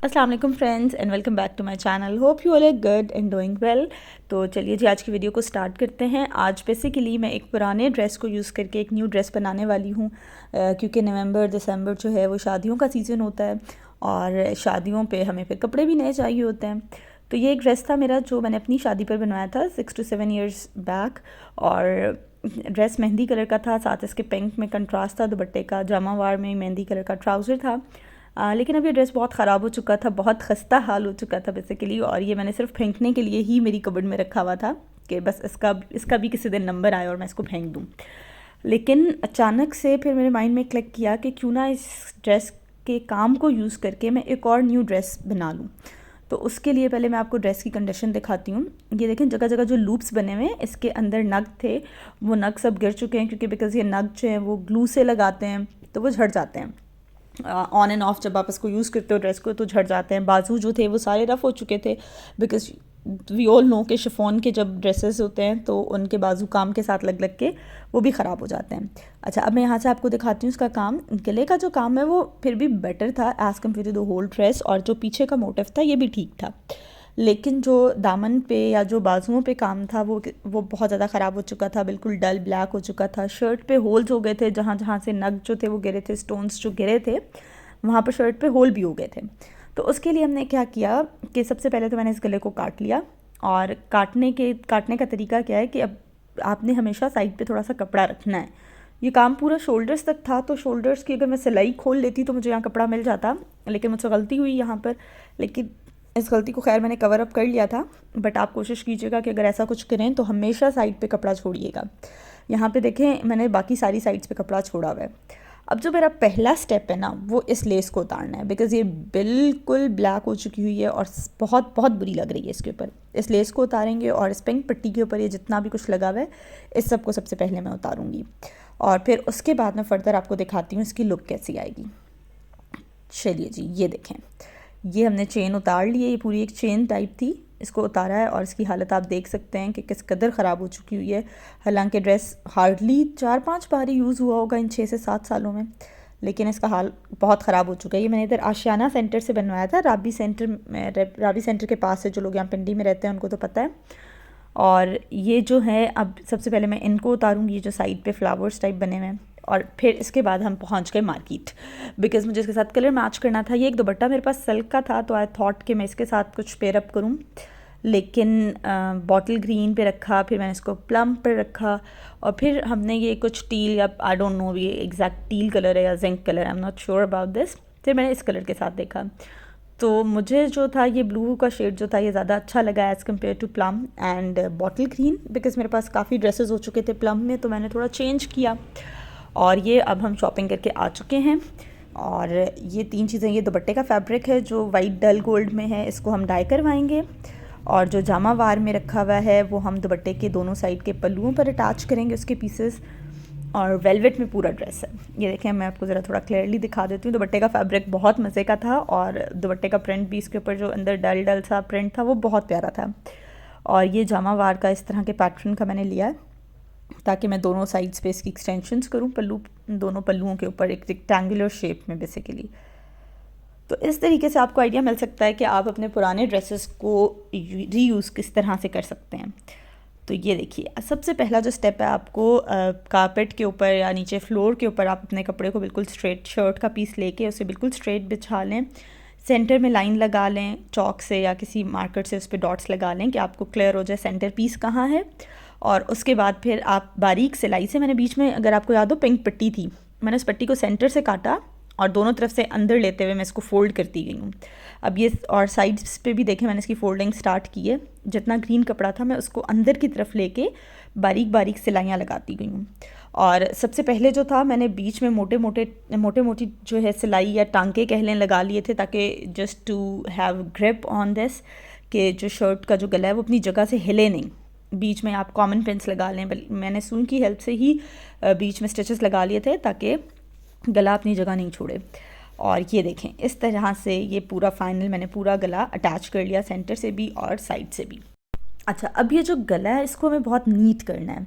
अस्सलाम वालेकुम friends and welcome back to my channel. Hope you all are good and doing well. तो चलिए जी आज की वीडियो को स्टार्ट करते हैं। आज बेसिकली मैं एक पुराने ड्रेस को यूज़ करके एक न्यू ड्रेस बनाने वाली हूँ, क्योंकि नवंबर दिसंबर जो है वो शादियों का सीज़न होता है और शादियों पे हमें फिर कपड़े भी नए चाहिए होते हैं। तो ये एक ड्रेस था मेरा जो मैंने अपनी शादी पर बनवाया था 6 to 7 ईयर्स बैक। और ड्रेस मेहंदी कलर का था, साथ इसके पिंक में कंट्रास्ट था दुपट्टे का, जामावार में मेहंदी कलर का ट्राउज़र था। लेकिन अब ये ड्रेस बहुत ख़राब हो चुका था, बहुत खस्ता हाल हो चुका था बेसिकली। और ये मैंने सिर्फ फेंकने के लिए ही मेरी कबर्ड में रखा हुआ था कि बस इसका भी किसी दिन नंबर आए और मैं इसको फेंक दूँ। लेकिन अचानक से फिर मेरे माइंड में क्लिक किया कि क्यों ना इस ड्रेस के काम को यूज़ करके मैं एक और न्यू ड्रेस बना लूँ। तो उसके लिए पहले मैं आपको ड्रेस की कंडीशन दिखाती हूँ। ये देखें, जगह जगह जो लूप्स बने हुए हैं, इसके अंदर नग थे, वो नग सब गिर चुके हैं क्योंकि बिकॉज़ ये नग जो हैं वो ग्लू से लगाते हैं तो वो झड़ जाते हैं। ऑन एंड ऑफ जब आप इसको यूज़ करते हो ड्रेस को तो झड़ जाते हैं। बाजू जो थे वो सारे रफ़ हो चुके थे, बिकॉज वी ऑल नो कि शिफॉन के जब ड्रेसेस होते हैं तो उनके बाजू काम के साथ लग लग के वो भी ख़राब हो जाते हैं। अच्छा, अब मैं यहाँ से आपको दिखाती हूँ इसका काम। गले का जो काम है वो फिर भी बेटर था as compare to the whole dress, और जो पीछे का मोटिव था ये भी ठीक था। लेकिन जो दामन पे या जो बाजुओं पे काम था वो बहुत ज़्यादा ख़राब हो चुका था, बिल्कुल डल ब्लैक हो चुका था। शर्ट पे होल्स हो गए थे, जहाँ जहाँ से नग जो थे वो गिरे थे, स्टोन्स जो गिरे थे वहाँ पर शर्ट पे होल भी हो गए थे। तो उसके लिए हमने क्या किया कि सबसे पहले तो मैंने इस गले को काट लिया। और काटने का तरीका क्या है कि अब आपने हमेशा साइड पे थोड़ा सा कपड़ा रखना है। ये काम पूरा शोल्डर्स तक था, तो शोल्डर्स की अगर मैं सिलाई खोल लेती तो मुझे यहाँ कपड़ा मिल जाता, लेकिन मुझसे गलती हुई यहाँ पर। लेकिन इस गलती को खैर मैंने कवर अप कर लिया था। बट आप कोशिश कीजिएगा कि अगर ऐसा कुछ करें तो हमेशा साइड पे कपड़ा छोड़िएगा। यहाँ पे देखें, मैंने बाकी सारी साइड्स पे कपड़ा छोड़ा हुआ है। अब जो मेरा पहला स्टेप है ना, वो इस लेस को उतारना है, बिकॉज़ ये बिल्कुल ब्लैक हो चुकी हुई है और बहुत बहुत बुरी लग रही है इसके ऊपर। इस लेस को उतारेंगे और इस पिंक पट्टी के ऊपर ये जितना भी कुछ लगा हुआ है इस सब को सबसे पहले मैं उतारूँगी, और फिर उसके बाद मैं फ़र्दर आपको दिखाती हूँ इसकी लुक कैसी आएगी। चलिए जी, ये देखें, ये हमने चेन उतार ली है। ये पूरी एक चेन टाइप थी, इसको उतारा है और इसकी हालत आप देख सकते हैं कि किस कदर ख़राब हो चुकी हुई है। हालांकि ड्रेस हार्डली 4-5 बार ही यूज़ हुआ होगा इन 6 से 7 सालों में, लेकिन इसका हाल बहुत ख़राब हो चुका है। ये मैंने इधर आशियाना सेंटर से बनवाया था, राबी सेंटर में, राबी सेंटर के पास है। जो लोग यहाँ पिंडी में रहते हैं उनको तो पता है। और ये जो है, अब सबसे पहले मैं इनको उतारूँगी, ये जो साइड पे फ्लावर्स टाइप बने हुए हैं, और फिर इसके बाद हम पहुंच गए मार्केट, बिकॉज़ मुझे इसके साथ कलर मैच करना था। ये एक दुपट्टा मेरे पास सिल्क का था, तो आई थॉट कि मैं इसके साथ कुछ पेयर अप करूँ। लेकिन बॉटल ग्रीन पे रखा, फिर मैंने इसको प्लम पे रखा, और फिर हमने ये कुछ टील या आई डोंट नो ये एग्जैक्ट टील कलर है या zinc colour, I am not sure about this. फिर मैंने इस कलर के साथ देखा, तो मुझे जो था ये ब्लू का शेड जो था ये ज़्यादा अच्छा लगा as compare to plum and bottle green, because मेरे पास काफ़ी ड्रेसेस हो चुके थे प्लम में, तो मैंने थोड़ा चेंज किया। और ये अब हम शॉपिंग करके आ चुके हैं। और ये 3 चीज़ें, ये दुपट्टे का फैब्रिक है जो वाइट डल गोल्ड में है, इसको हम डाई करवाएंगे। और जो जामा वार में रखा हुआ है वो हम दुपट्टे के दोनों साइड के पल्लुओं पर अटैच करेंगे उसके पीसेस। और वेलवेट में पूरा ड्रेस है। ये देखें, मैं आपको ज़रा थोड़ा क्लियरली दिखा देती हूँ। दुपट्टे का फैब्रिक बहुत मज़े का था, और दुपट्टे का प्रिंट भी, इसके ऊपर जो अंदर डल डल सा प्रिंट था वो बहुत प्यारा था। और ये जामा वार का इस तरह के पैटर्न का मैंने लिया है ताकि मैं दोनों साइड्स पे इसकी एक्सटेंशंस करूँ, दोनों पल्लुओं के ऊपर एक रेक्टेंगुलर शेप में बेसिकली। तो इस तरीके से आपको आइडिया मिल सकता है कि आप अपने पुराने ड्रेसेस को रीयूज़ किस तरह से कर सकते हैं। तो ये देखिए, सबसे पहला जो स्टेप है, आपको कारपेट के ऊपर या नीचे फ्लोर के ऊपर आप अपने कपड़े को बिल्कुल स्ट्रेट, शर्ट का पीस लेके उसे बिल्कुल स्ट्रेट बिछा लें। सेंटर में लाइन लगा लें चॉक से या किसी मार्कर से, उस पर डॉट्स लगा लें कि आपको क्लियर हो जाए सेंटर पीस कहाँ है। और उसके बाद फिर आप बारीक सिलाई से, मैंने बीच में, अगर आपको याद हो, पिंक पट्टी थी, मैंने उस पट्टी को सेंटर से काटा और दोनों तरफ से अंदर लेते हुए मैं इसको फ़ोल्ड करती गई हूँ। अब ये, और साइड्स पे भी देखें मैंने इसकी फ़ोल्डिंग स्टार्ट की है। जितना ग्रीन कपड़ा था मैं उसको अंदर की तरफ लेके बारीक बारीक सिलाइयाँ लगाती गई हूँ। और सबसे पहले जो था, मैंने बीच में मोटे मोटी जो है सिलाई या टांके कह लें लगा लिए थे, ताकि just to have grip on this, कि जो शर्ट का जो गला है वो अपनी जगह से हिले नहीं। बीच में आप कॉमन पिन्स लगा लें, मैंने सुई की हेल्प से ही बीच में स्टिचेस लगा लिए थे ताकि गला अपनी जगह नहीं छोड़े। और ये देखें, इस तरह से ये पूरा फाइनल मैंने पूरा गला अटैच कर लिया, सेंटर से भी और साइड से भी। अच्छा, अब ये जो गला है इसको हमें बहुत नीट करना है।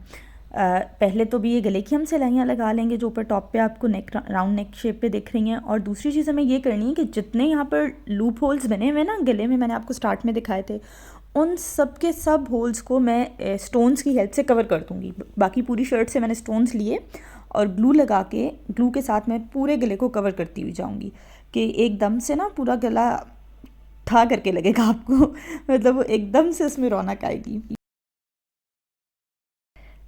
पहले तो भी ये गले की हम सिलाइयाँ लगा लेंगे जो ऊपर टॉप पे आपको नेक राउंड नेक शेप पे दिख रही हैं। और दूसरी चीज़ हमें ये करनी है कि जितने यहाँ पर लूप होल्स बने हुए ना गले में, मैंने आपको स्टार्ट में दिखाए थे, उन सब के सब होल्स को मैं स्टोन्स की हेल्प से कवर कर दूँगी। बाकी पूरी शर्ट से मैंने स्टोन्स लिए और ग्लू लगा के ग्लू के साथ मैं पूरे गले को कवर करती हुई जाऊँगी कि एकदम से ना पूरा गला ठा करके लगेगा आपको मतलब एकदम से उसमें रौनक आएगी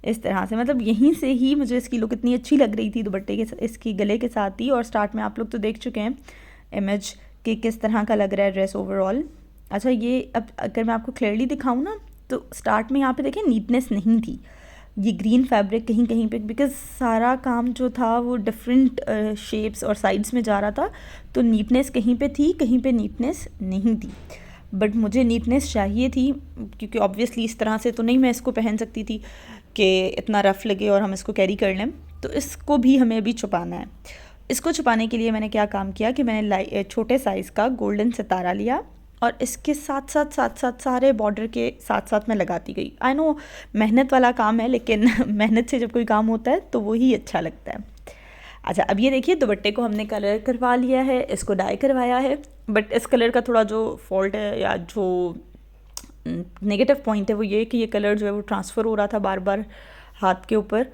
इस तरह से। मतलब यहीं से ही मुझे इसकी लुक इतनी अच्छी लग रही थी दुपट्टे के इसकी गले के साथ ही। और स्टार्ट में आप लोग तो देख चुके हैं इमेज कि किस तरह का लग रहा है ड्रेस ओवरऑल। अच्छा, ये अब अगर मैं आपको क्लियरली दिखाऊं ना तो स्टार्ट में यहाँ पे देखें नीटनेस नहीं थी, ये ग्रीन फैब्रिक कहीं कहीं पे, बिकॉज सारा काम जो था वो डिफरेंट शेप्स और साइड्स में जा रहा था, तो नीटनेस कहीं पे थी, कहीं पे नीटनेस नहीं थी। बट मुझे नीटनेस चाहिए थी क्योंकि ऑब्वियसली इस तरह से तो नहीं मैं इसको पहन सकती थी कि इतना रफ़ लगे और हम इसको कैरी कर लें, तो इसको भी हमें अभी छुपाना है। इसको छुपाने के लिए मैंने क्या काम किया कि मैंने छोटे साइज़ का गोल्डन सितारा लिया और इसके साथ साथ सारे बॉर्डर के साथ साथ मैं लगाती गई। आई नो मेहनत वाला काम है, लेकिन मेहनत से जब कोई काम होता है तो वही अच्छा लगता है। अच्छा, अब ये देखिए दुपट्टे को हमने कलर करवा लिया है, इसको डाई करवाया है। बट इस कलर का थोड़ा जो फॉल्ट है या जो नेगेटिव पॉइंट है वो ये कि ये कलर जो है वो ट्रांसफ़र हो रहा था बार बार हाथ के ऊपर।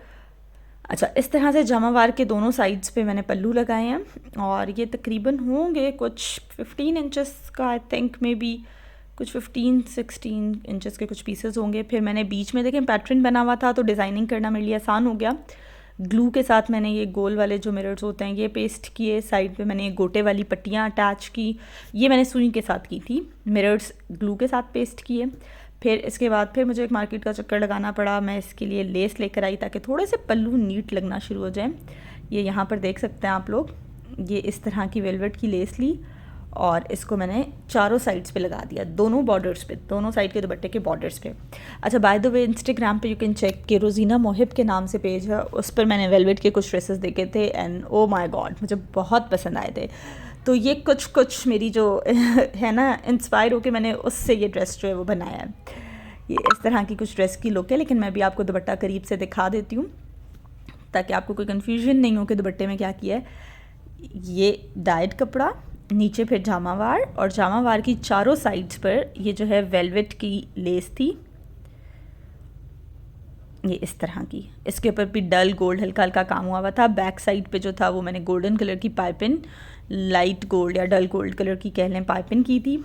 अच्छा, इस तरह से जामावार के दोनों साइड्स पे मैंने पल्लू लगाए हैं और ये तकरीबन होंगे कुछ 15 इंचेस का, आई थिंक मे बी कुछ 15-16 इंचेस के कुछ पीसेस होंगे। फिर मैंने बीच में देखें पैटर्न बना हुआ था तो डिज़ाइनिंग करना मेरे लिए आसान हो गया। ग्लू के साथ मैंने ये गोल वाले जो मिरर्स होते हैं ये पेस्ट किए, साइड पे मैंने ये गोटे वाली पट्टियाँ अटैच की, ये मैंने सुई के साथ की थी, मिरर्स ग्लू के साथ पेस्ट किए। फिर इसके बाद फिर मुझे एक मार्केट का चक्कर लगाना पड़ा, मैं इसके लिए लेस लेकर आई ताकि थोड़े से पल्लू नीट लगना शुरू हो जाए। ये यहाँ पर देख सकते हैं आप लोग, ये इस तरह की वेलवेट की लेस ली और इसको मैंने चारों साइड्स पे लगा दिया, दोनों बॉर्डर्स पे, दोनों साइड के दुपट्टे के बॉर्डर्स पे। अच्छा, बाय द वे इंस्टाग्राम पे यू कैन चेक कि रोज़ीना मोहिब के नाम से पेज है, उस पर मैंने वेलवेट के कुछ ड्रेसेस देखे थे एंड ओ माय गॉड मुझे बहुत पसंद आए थे। तो ये कुछ मेरी जो है ना इंस्पायर होकर मैंने उससे ये ड्रेस जो है वो बनाया है। ये इस तरह की कुछ ड्रेस की लुक है, लेकिन मैं भी आपको दुपट्टा करीब से दिखा देती हूँ ताकि आपको कोई कन्फ्यूजन नहीं हो कि दुपट्टे में क्या किया है। ये डाइड कपड़ा, नीचे फिर जामावार और जामावार की चारों साइड्स पर ये जो है वेलवेट की लेस थी, ये इस तरह की, इसके ऊपर भी डल गोल्ड हल्का हल्का काम हुआ था। बैक साइड पे जो था वो मैंने गोल्डन कलर की पाइपिन, लाइट गोल्ड या डल गोल्ड कलर की कह लें, पाइपिन की थी।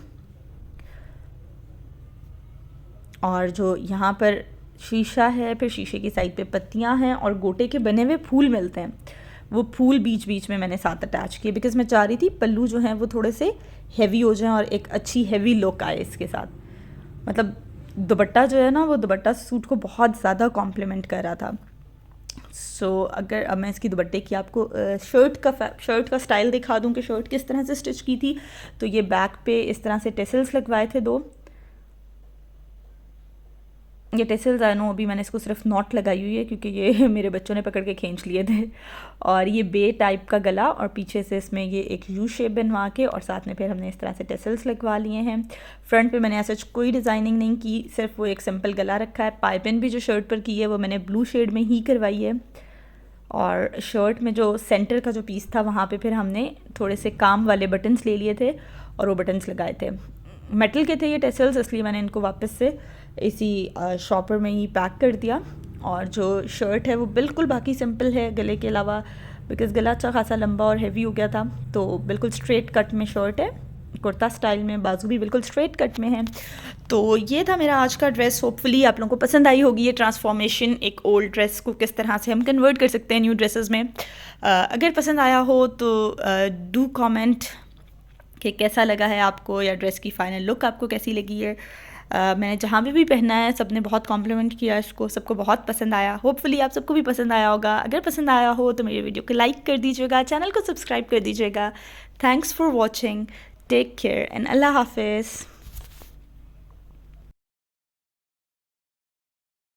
और जो यहाँ पर शीशा है, फिर शीशे की साइड पे पत्तियाँ हैं और गोटे के बने हुए फूल मिलते हैं, वो फूल बीच बीच में मैंने साथ अटैच किए बिकॉज मैं चाह रही थी पल्लू जो हैं वो थोड़े से हैवी हो जाएं और एक अच्छी हैवी लुक आए इसके साथ। मतलब दुपट्टा जो है ना वो दुपट्टा सूट को बहुत ज़्यादा कॉम्प्लीमेंट कर रहा था। सो अगर अब मैं इसकी दुपट्टे की आपको शर्ट का स्टाइल दिखा दूं कि शर्ट किस तरह से स्टिच की थी, तो ये बैक पे इस तरह से टेसल्स लगवाए थे दो। ये टेसल्स आई नो अभी मैंने इसको सिर्फ नॉट लगाई हुई है क्योंकि ये मेरे बच्चों ने पकड़ के खींच लिए थे। और ये बे टाइप का गला और पीछे से इसमें ये एक यू शेप बनवा के और साथ में फिर हमने इस तरह से टेसल्स लगवा लिए हैं। फ्रंट पे मैंने ऐसा कोई डिज़ाइनिंग नहीं की, सिर्फ वो एक सिंपल गला रखा है। पाइपिंग भी जो शर्ट पर की है वो मैंने ब्लू शेड में ही करवाई है। और शर्ट में जो सेंटर का जो पीस था वहाँ पे फिर हमने थोड़े से काम वाले बटन्स ले लिए थे और वो बटन्स लगाए थे। मेटल के थे ये टेसल्स, इसलिए मैंने इनको वापस से इसी शॉपर में ही पैक कर दिया। और जो शर्ट है वो बिल्कुल बाकी सिंपल है गले के अलावा, बिकॉज़ गला अच्छा खासा लंबा और हैवी हो गया था, तो बिल्कुल स्ट्रेट कट में शर्ट है, कुर्ता स्टाइल में, बाजू भी बिल्कुल स्ट्रेट कट में है। तो ये था मेरा आज का ड्रेस। होपफुली आप लोगों को पसंद आई होगी ये ट्रांसफॉर्मेशन, एक ओल्ड ड्रेस को किस तरह से हम कन्वर्ट कर सकते हैं न्यू ड्रेसेस में। अगर पसंद आया हो तो डू कमेंट कि कैसा लगा है आपको, या ड्रेस की फ़ाइनल लुक आपको कैसी लगी है। मैंने जहाँ भी पहना है सब ने बहुत कॉम्प्लीमेंट किया इसको, सबको बहुत पसंद आया। होपफुली आप सबको भी पसंद आया होगा। अगर पसंद आया हो तो मेरे वीडियो को लाइक कर दीजिएगा, चैनल को सब्सक्राइब कर दीजिएगा। Thanks for watching, take care and अल्लाह हाफिज़।